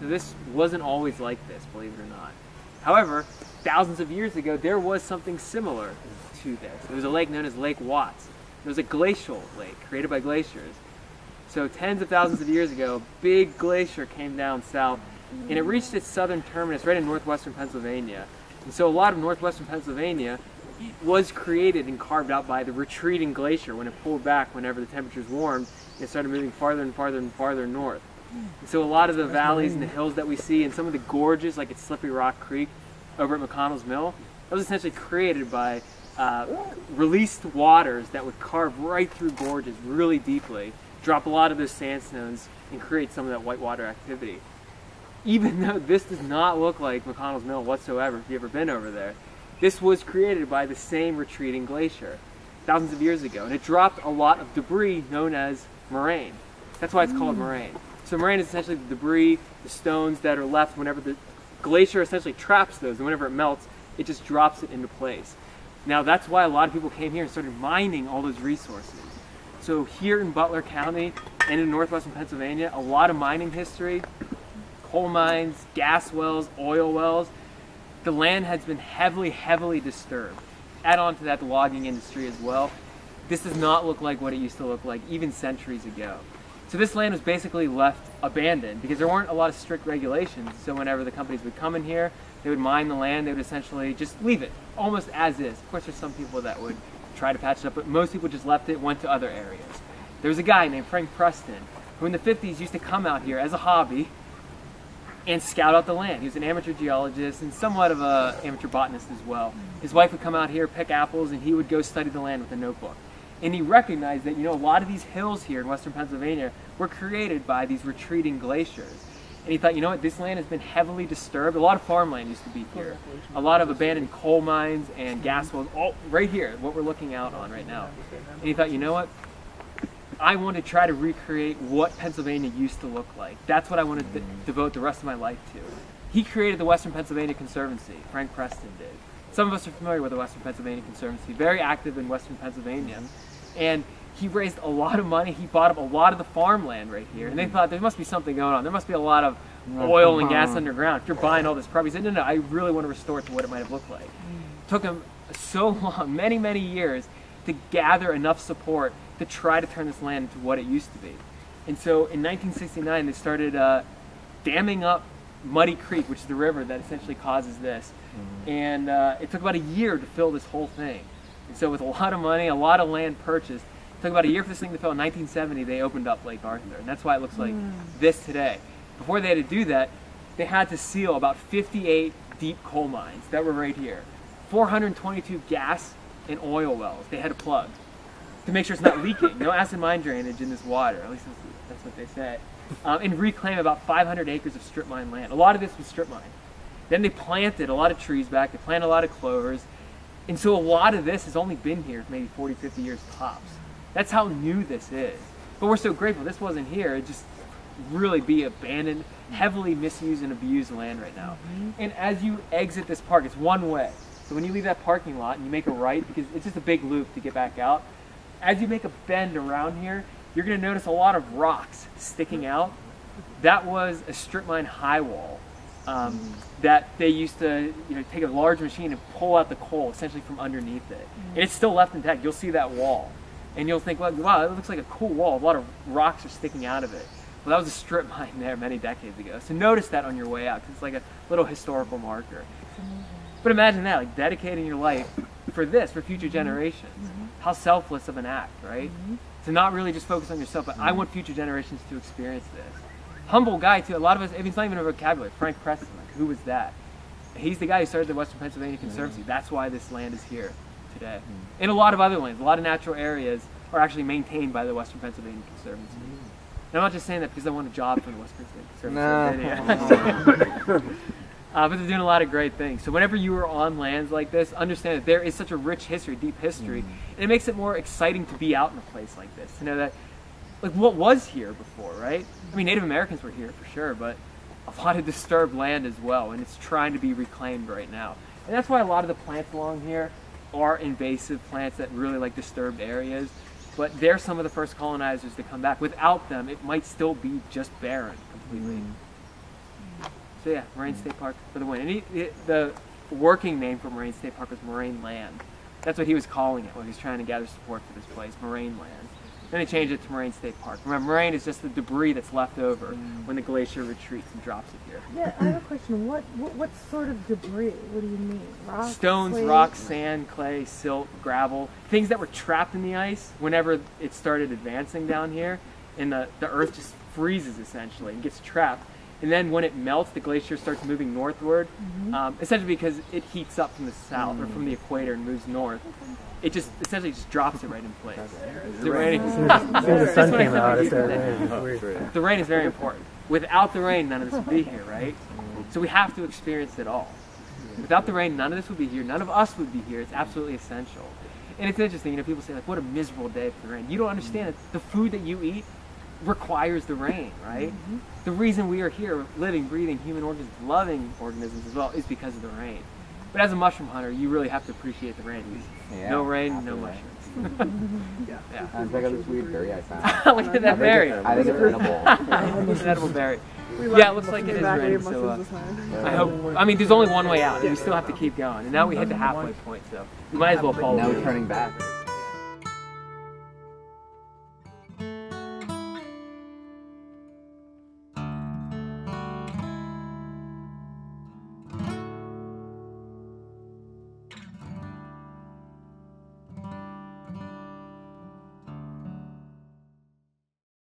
So this wasn't always like this, believe it or not. However, thousands of years ago, there was something similar to this. There was a lake known as Lake Watts. It was a glacial lake created by glaciers. So tens of thousands of years ago, a big glacier came down south, and it reached its southern terminus right in northwestern Pennsylvania. And so a lot of northwestern Pennsylvania was created and carved out by the retreating glacier when it pulled back whenever the temperatures warmed. It started moving farther and farther and farther north. And so a lot of the valleys and the hills that we see and some of the gorges, like at Slippery Rock Creek over at McConnell's Mill, that was essentially created by released waters that would carve right through gorges really deeply, drop a lot of those sandstones, and create some of that whitewater activity. Even though this does not look like McConnell's Mill whatsoever, if you've ever been over there, this was created by the same retreating glacier thousands of years ago, and it dropped a lot of debris known as moraine. That's why it's called moraine. So moraine is essentially the debris, the stones that are left whenever the glacier essentially traps those, and whenever it melts, it just drops it into place. Now that's why a lot of people came here and started mining all those resources. So here in Butler County and in northwestern Pennsylvania, a lot of mining history, coal mines, gas wells, oil wells. The land has been heavily disturbed. Add on to that the logging industry as well. This does not look like what it used to look like even centuries ago. So this land was basically left abandoned because there weren't a lot of strict regulations. So whenever the companies would come in here, they would mine the land, they would essentially just leave it almost as is. Of course, there's some people that would try to patch it up, but most people just left it, went to other areas. There was a guy named Frank Preston who in the 50s used to come out here as a hobby and scout out the land. He was an amateur geologist and somewhat of an amateur botanist as well. His wife would come out here, pick apples, and he would go study the land with a notebook. And he recognized that, you know, a lot of these hills here in western Pennsylvania were created by these retreating glaciers. And he thought, you know what, this land has been heavily disturbed. A lot of farmland used to be here. A lot of abandoned coal mines and gas wells, all right here, what we're looking out on right now. And he thought, you know what, I want to try to recreate what Pennsylvania used to look like. That's what I want to devote the rest of my life to. He created the Western Pennsylvania Conservancy, Frank Preston did. Some of us are familiar with the Western Pennsylvania Conservancy, very active in Western Pennsylvania. And he raised a lot of money, he bought up a lot of the farmland right here, and they thought there must be something going on. There must be a lot of oil and gas underground. If you're buying all this property, he said, no, I really want to restore it to what it might have looked like. It took him so long, many years, to gather enough support to try to turn this land into what it used to be. And so in 1969, they started damming up Muddy Creek, which is the river that essentially causes this. And it took about a year to fill this whole thing. And so with a lot of money, a lot of land purchased, it took about a year for this thing to fill. In 1970, they opened up Lake Arthur, and that's why it looks like this today. Before they had to do that, they had to seal about 58 deep coal mines that were right here. 422 gas and oil wells they had to plug to make sure it's not leaking. No acid mine drainage in this water, at least that's what they say. And reclaim about 500 acres of strip mine land. A lot of this was strip mine. Then they planted a lot of trees back, they planted a lot of clovers, and so a lot of this has only been here for maybe 40, 50 years tops. That's how new this is. But we're so grateful this wasn't here. It just really be abandoned, heavily misused and abused land right now. And as you exit this park, it's one way. So when you leave that parking lot and you make a right, because it's just a big loop to get back out, as you make a bend around here, you're going to notice a lot of rocks sticking out. That was a strip mine high wall that they used to, take a large machine and pull out the coal essentially from underneath it. And it's still left intact. You'll see that wall. And you'll think, well, wow, it looks like a cool wall. A lot of rocks are sticking out of it. Well, that was a strip mine there many decades ago. So notice that on your way out, because it's like a little historical marker. But imagine that, like dedicating your life for this, for future generations. How selfless of an act, right? To not really just focus on yourself, but I want future generations to experience this. Humble guy too. A lot of us, it's not even a vocabulary. Frank Preston, like, who was that? He's the guy who started the Western Pennsylvania Conservancy. That's why this land is here today. And a lot of other lands, a lot of natural areas are actually maintained by the Western Pennsylvania Conservancy. And I'm not just saying that because I want a job from the Western Pennsylvania Conservancy. But they're doing a lot of great things. So whenever you are on lands like this, understand that there is such a rich history, deep history, and it makes it more exciting to be out in a place like this, to know that, like, what was here before, right? I mean, Native Americans were here for sure, but a lot of disturbed land as well, and it's trying to be reclaimed right now. And that's why a lot of the plants along here are invasive plants that really like disturbed areas, but they're some of the first colonizers to come back. Without them, it might still be just barren completely. So yeah, Moraine State Park for the win. And the working name for Moraine State Park was Moraine Land. That's what he was calling it when he was trying to gather support for this place, Moraine Land. Then they changed it to Moraine State Park. Remember, moraine is just the debris that's left over when the glacier retreats and drops it here. Yeah, I have a question. What sort of debris? What do you mean? Rocks, Stones, clay? rocks, sand, clay, silt, gravel, things that were trapped in the ice whenever it started advancing down here, and the earth just freezes essentially and gets trapped. And then when it melts, the glacier starts moving northward, essentially because it heats up from the south or from the equator and moves north. It just essentially just drops it right in place. The rain, the sun came out. the rain is very important. Without the rain, none of this would be here, right? So we have to experience it all. Without the rain, none of this would be here. None of us would be here. It's absolutely essential. And it's interesting, you know, people say like, what a miserable day for the rain. You don't understand it. The food that you eat requires the rain, right? The reason we are here, living, breathing, human organisms, loving organisms as well, is because of the rain. But as a mushroom hunter, you really have to appreciate the rain. Yeah, no rain, no mushrooms. Yeah. Check out this weird berry I found. Look at that berry. I think it's edible. It's an edible berry. Yeah, it looks like it is raining, so I hope, I mean, there's only one way out, and we still have to keep going. And now we hit the halfway point, so we might as well follow. Now we're turning back.